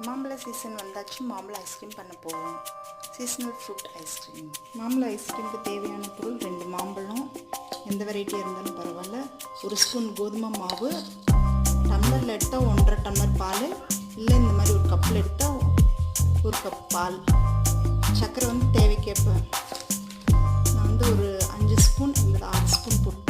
மாம்பழ சீசன் வந்தாச்சு. மாம்பழ ஐஸ்கிரீம் பண்ண போவோம். Seasonal fruit ice cream. மாம்பழ ஐஸ்கிரீமுக்கு தேவையான பொருள் 2 மாம்பழம், எந்த வெரைட்டியாக இருந்தாலும் பரவாயில்ல, 1 ஸ்பூன் கோதுமை மாவு, டம்ளரில் எடுத்தால் 1.5 டம்ளர் பால், இல்லை இந்த மாதிரி ஒரு கப்பில் எடுத்தால் 1 கப் பால், சர்க்கரை தேவைக்கேற்ப நான் ஒரு 5 ஸ்பூன் இல்லை 6 ஸ்பூன் போட்டு